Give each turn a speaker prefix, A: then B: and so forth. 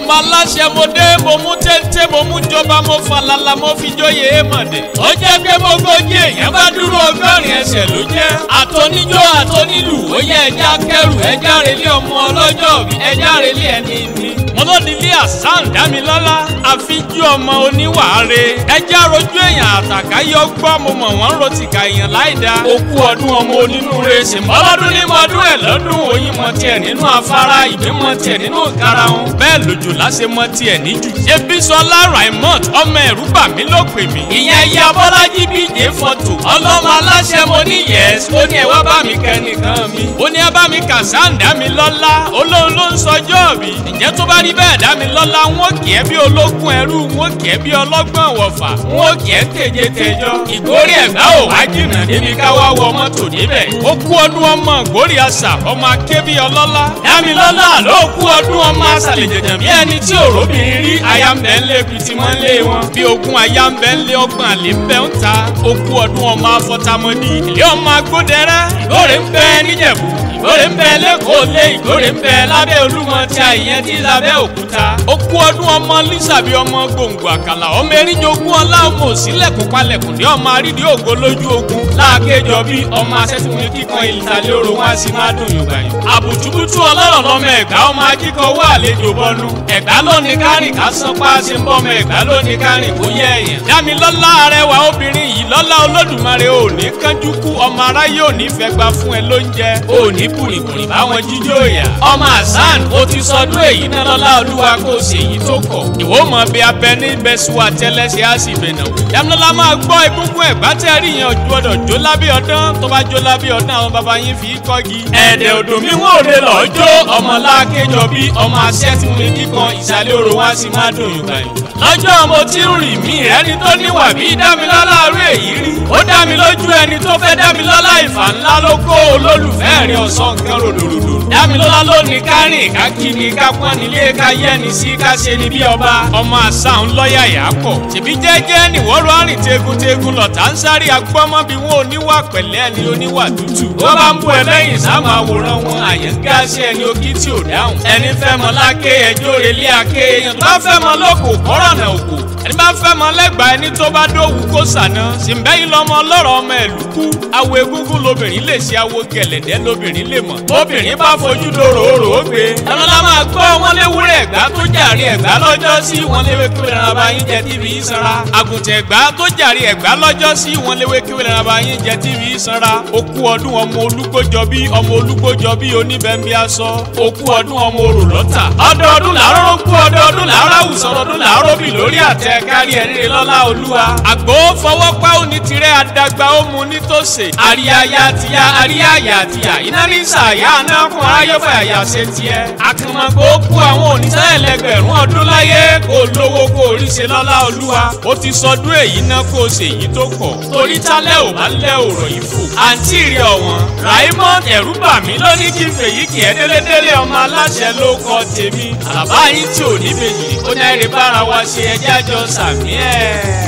A: ọmọ aláṣẹ mo dé mo mú téńté mo mú jọba mo falala mo fi jóyè èèmọ̀dé. ó jẹ́ pé gbogbo ojú èèyàn bá dúró ọgọ́rin ẹsẹ̀ ló jẹ́. àtọ́níjó àtọ́nílù ó yẹ ẹja kẹrù ẹja relé ọmọ ọlọ́jọ́ bí ẹja relé ẹni mi. mo ló nílé àsán dámilọ́lá àfijú ọmọ oníwàáre. ẹja rojú èèyàn àtàkáyọ gbọ́ mo mọ̀ wọ́n ro tìka èèyàn láìda. okú ọdún ọmọ onínúure ṣèmọ́lọ́dún ní mọ́dún ẹ̀ lọ́dún oyin mọ tiẹ̀ nínú afárá ìgbín mọ tiẹ̀ nínú karahun. bẹ́ẹ̀ lójó láṣẹ mọ tiẹ̀ níjù. ṣé Bísọ́lá Raymond ọmọ ẹ̀rú bà mí ló pè mí. ìyẹn ìyá Bọ́lájí bíje fọ́tò. ọlọ́mọ aláṣẹ mo ní yẹ́s ó ní ẹ wá bá mi kẹ́ nìkan mi. ó ní ẹ bá mi kà sáǹdá mi lọ́lá olóhùn ló ń sọjọ́ mi. ǹjẹ́ tó bá rí bẹ́ẹ̀ dá mi lọ́lá wọ́n kì í bí ológun ẹrú wọ́n kì í bí ọlọ́gbọ́n wọ̀fà wọ́n kì í tèje tẹjọ́. Ìgbórè Ẹ̀gbá ò wá jìnnà débi ká wá wọ mọ́tò níbẹ̀. ó kú ọdún ọmọ Ìgbórè àṣà ọmọ akébí ọlọ́lá. Dámilọ́lá ló kú ọdún ọmọ àṣàlẹ̀ jẹ̀jẹ̀ bí ẹni tí òróbìnrin rí aya ń bẹ ń lé ibi tí wọ́n ń lé wọn. bí ogun aya ń bẹ ń lé ọgbọ̀n àlè ń bẹ ń ta. ó kú ọdún ọmọ afọtamọdì ilé ọmọ agbódẹrẹ́. Ìgbórè ń bẹ níjẹ̀bú Ìgbórè ń bẹ lẹ́kọ̀ọ́ lé Ìgbórè ń bẹ lábẹ́ Olúmọ tí a ìyẹn tí lábẹ́ Òkúta. ó kú ọdún ọmọ lísàbí ọmọ gbòǹgbò àkàlà ọmọ eríjogún ọlá ọmọ òsínlẹ̀kùn palẹ̀kùn ní ọmọ àrídìí ògo lójú ogun láàkéjọ bí ọmọ asẹ́tìmí kíkan ìlítàlẹ́ oró wá sí má dùn yorùbá yìí. àbùtúbùtù ọlọ́rọ̀ lọ́mọ Ẹ̀gbá ọmọ ajíkọ̀ wà àlejò bọ́nu. Ẹ̀gbá lónìí kárìn ká sán pa ṣe ń bọ́mọ Ẹ̀gbá lónìí kárìn kó yẹ èèyàn. Dámilọ́lá arẹwà obìnrin yìí lọ́lá Olódùmarè ò ní kánjú kú ọmọ aráyé ò ní fẹ́ gbà fún ẹ lóúnjẹ ò ní bùrìbùrì báwọn jíjó ìyà. ọmọ Hasan ó ti sọdún èyí náà lọ́lá olúwa kò ṣe èyí tó kọ̀. ìwọ mọ̀ bí abẹ ní bẹ́sùwà tẹ́lẹ̀ṣẹ̀ á sì bẹ̀nà. Dámilọ́lá máa gbọ́ egungun Ẹ̀gbá tẹ́ rí yẹn ojú ọ̀dọ̀ jó lábẹ́ ọdán tó bá jó lábẹ́ ọdán àwọn baba yín fi kọ́gi. ẹ̀ẹ́dẹ̀ odò mi wọ́n òde lọ́ọ́ jó ọmọ lákéjọ bí ọmọ asẹ́tìmí kíkan ìsàlẹ̀ oró wá sí má dùn yorùbá yìí. lọ́jọ́ mo ti ń rìn mí ẹni tó níwà bí Dámilọ́lá rú èyí rí. ó dá mi lójú ẹni tó fẹ́ Dámilọ́lá ìfà ńlá ló kó olólùfẹ́ rẹ̀ ọ̀sán nǹkan ròdòròdò. Dámilọ́lá ló ní kárìn ká kí ni ká pọ́n nílé ká yẹ́ni sí ká ṣe ni bí ọba. ọmọ àṣà ń lọ́ọ̀yà yà pọ̀. ṣèbí jẹ́jẹ́ nìwọ́rọ̀ àrìn tegun-tegun lọ̀tà ń sáré agbọ́mọ́ bí wọn oníwà pẹ̀lẹ́ ni oníwà tútù. wọ́n bá ń bú ẹ lẹ́yìn sáàmù àwòrán wọn àyẹ̀ ń gáṣẹ́ ẹni okí tí ò dáhùn. ẹni fẹ́ mọ láké ẹjọ́ relé aké èèyàn tó bá fẹ́ mọ lóko kọ́rọ̀nà òkò. ẹni bá fẹ́ mọ lẹ́gbàá ẹni tó bá dóhùn kó sànà. ṣìǹbẹ́yìn lọmọ ọlọ́rọ̀ ọmọ ẹ̀lú kú. awo egúngún lobìnrin lè ṣe awo gẹ̀lẹ̀dẹ́ lobìnrin lè mọ̀. obìnrin bá fojú dòrò òrò ó gbé. Dámilọ́lá máa gbọ́ wọn léwúrẹ́ Ẹ̀gbá tó jàre Ẹ̀gbá lọ́jọ́ sí wọn léwé kí wọ́n bá yín jẹ tv sanra. àgùntàn Ẹ̀gbá tó jàre Ẹ̀gbá lọ́jọ́ sí wọn léwé kí wọ́n bá yín jẹ tv sanra. ó kú ọdún ọmọ olúgbójọbí oníbẹ̀mí aṣọ. ó kú ọdún ọmọ orò lọ́tà. ọdọọdún làárọ̀ kú ọdọọdún làárọ̀ àwùsọ ọdọọdún làárọ̀ bì lórí àtẹ kárí ẹ̀rín lọ́lá olúwa. àgbò fọwọ́pá òní tirẹ̀ àdàgbà ó mu nítòsè. àríyáyá tìyà iná ní sàyà anákùn aráyọ́fà àyà ṣe tiẹ̀. àkànmọ́gbò kú àwọn oníṣẹ́ ẹlẹgbẹ̀rún ọdún láyé kó lówó kó orí ṣe lọ́lá olúwa. ó ti sọdún èyí náà kó o ṣe èyí tó kọ̀. torí tálẹ̀ ò bá lẹ́ òrò yìí fò. àǹtí rẹ̀ ọ̀wọ́n Raymond ẹ̀rú bà mí lóní kí n fèyí kì í délédélé ọmọ aláṣẹ ló kọ tèmi. àbá yín tí ò ní bèjì ó ní àìrè bára wa ṣe ẹjẹ́ àjọ sàmí ẹ̀.